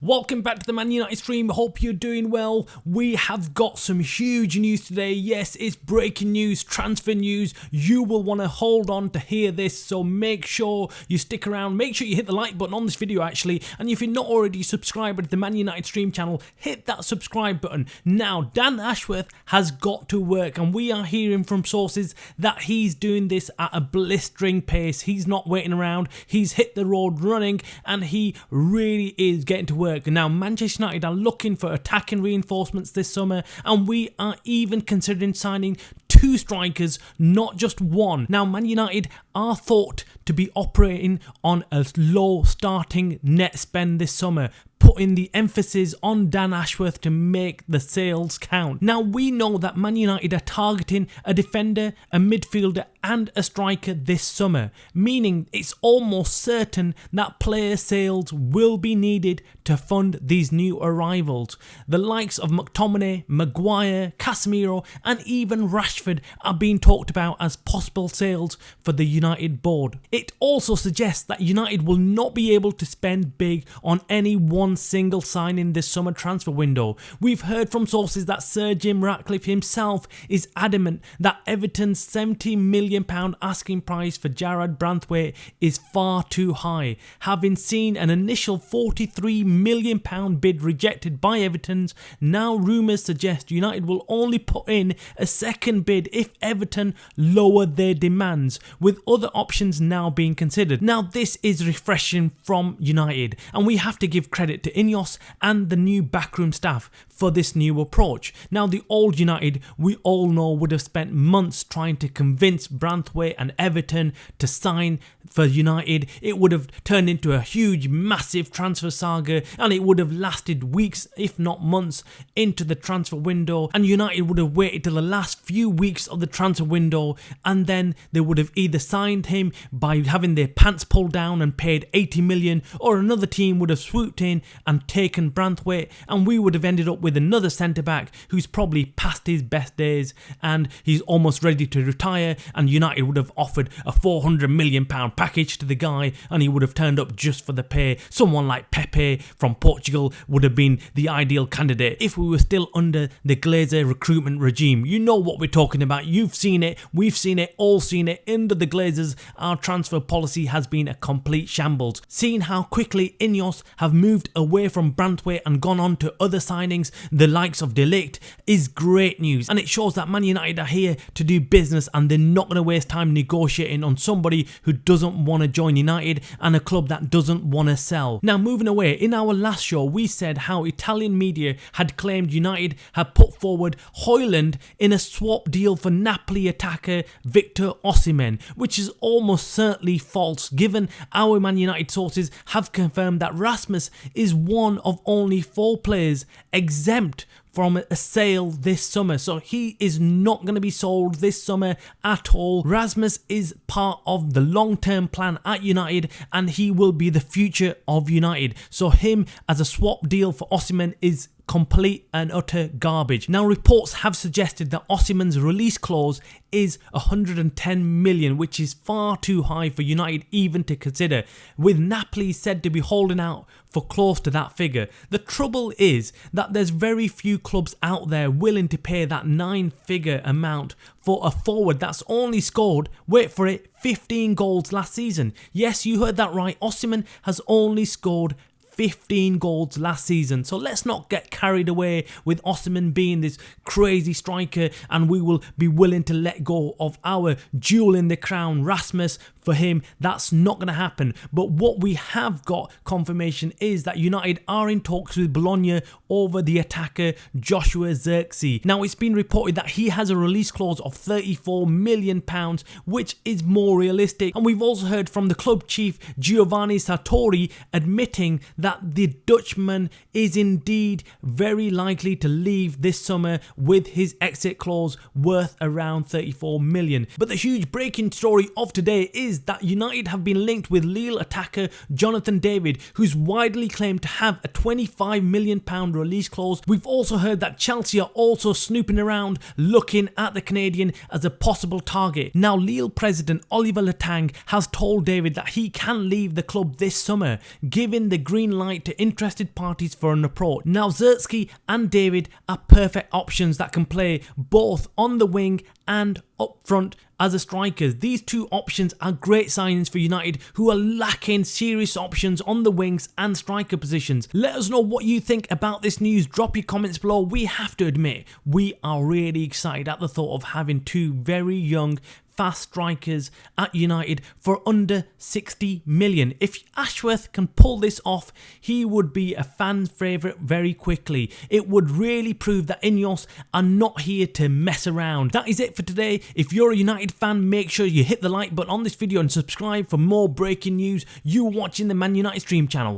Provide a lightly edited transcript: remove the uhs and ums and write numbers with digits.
Welcome back to the Man United stream. Hope you're doing well. We have got some huge news today. Yes, it's breaking news, transfer news. You will want to hold on to hear this, so make sure you stick around. Make sure you hit the like button on this video actually, and if you're not already subscribed to the Man United stream channel, hit that subscribe button. Now, Dan Ashworth has got to work, and we are hearing from sources that he's doing this at a blistering pace. He's not waiting around. He's hit the road running, and he really is getting to work. Now, Manchester United are looking for attacking reinforcements this summer, and we are even considering signing 2 strikers, not just 1. Now, Man United are thought to be operating on a low starting net spend this summer, putting the emphasis on Dan Ashworth to make the sales count. Now, we know that Man United are targeting a defender, a midfielder and a striker this summer, meaning it's almost certain that player sales will be needed to fund these new arrivals. The likes of McTominay, Maguire, Casemiro and even Rashford are being talked about as possible sales for the United board. It also suggests that United will not be able to spend big on any one single signing this summer transfer window. We've heard from sources that Sir Jim Ratcliffe himself is adamant that Everton's £70 million asking price for Jarrad Branthwaite is far too high, having seen an initial £43 million bid rejected by Everton's. Now rumours suggest United will only put in a second bid if Everton lower their demands, with other options now being considered. Now, this is refreshing from United, and we have to give credit to Ineos and the new backroom staff for this new approach. Now, the old United, we all know, would have spent months trying to convince Branthwaite and Everton to sign for United. It would have turned into a huge, massive transfer saga, and it would have lasted weeks, if not months, into the transfer window, and United would have waited till the last few weeks of the transfer window, and then they would have either signed him by having their pants pulled down and paid 80 million, or another team would have swooped in and taken Branthwaite, and we would have ended up with another centre-back who's probably past his best days and he's almost ready to retire, and United would have offered a £400 million package to the guy, and he would have turned up just for the pay. Someone like Pepe from Portugal would have been the ideal candidate if we were still under the Glazer recruitment regime. You know what we're talking about. You've seen it, we've seen it, all seen it. Under the Glazers, our transfer policy has been a complete shambles. Seeing how quickly Ineos have moved away from Branthwaite and gone on to other signings, the likes of De Ligt, is great news, and it shows that Man United are here to do business, and they're not going to waste time negotiating on somebody who doesn't want to join United and a club that doesn't want to sell. Now, moving away, in our last show we said how Italian media had claimed United had put forward Højlund in a swap deal for Napoli attacker Victor Osimhen, which is almost certainly false, given our Man United sources have confirmed that Rasmus is one of only 4 players exempt from a sale this summer, so he is not going to be sold this summer at all. Rasmus is part of the long-term plan at United, and he will be the future of United, so him as a swap deal for Osimhen is complete and utter garbage. Now, reports have suggested that Osimhen's release clause is 110 million, which is far too high for United even to consider, with Napoli said to be holding out for close to that figure. The trouble is that there's very few clubs out there willing to pay that 9-figure amount for a forward that's only scored, wait for it, 15 goals last season. Yes, you heard that right, Osimhen has only scored 15 goals last season. So let's not get carried away with Osimhen being this crazy striker and we will be willing to let go of our jewel in the crown, Rasmus, for him. That's not going to happen. But what we have got confirmation is that United are in talks with Bologna over the attacker Joshua Zirkzee. Now, it's been reported that he has a release clause of £34 million, which is more realistic. And we've also heard from the club chief Giovanni Sartori admitting that the Dutchman is indeed very likely to leave this summer with his exit clause worth around 34 million. But the huge breaking story of today is that United have been linked with Lille attacker Jonathan David, who's widely claimed to have a £25 million release clause. We've also heard that Chelsea are also snooping around looking at the Canadian as a possible target. Now, Lille president Oliver Letang has told David that he can leave the club this summer, giving the green green light to interested parties for an approach. Now Zertsky and David are perfect options that can play both on the wing and up front as a strikers. These two options are great signings for United, who are lacking serious options on the wings and striker positions. Let us know what you think about this news. Drop your comments below. We have to admit, we are really excited at the thought of having two very young, fast strikers at United for under 60 million. If Ashworth can pull this off, he would be a fan favourite very quickly. It would really prove that Ineos are not here to mess around. That is it for today. If you're a United fan, make sure you hit the like button on this video and subscribe for more breaking news. You watching the Man Utd stream channel.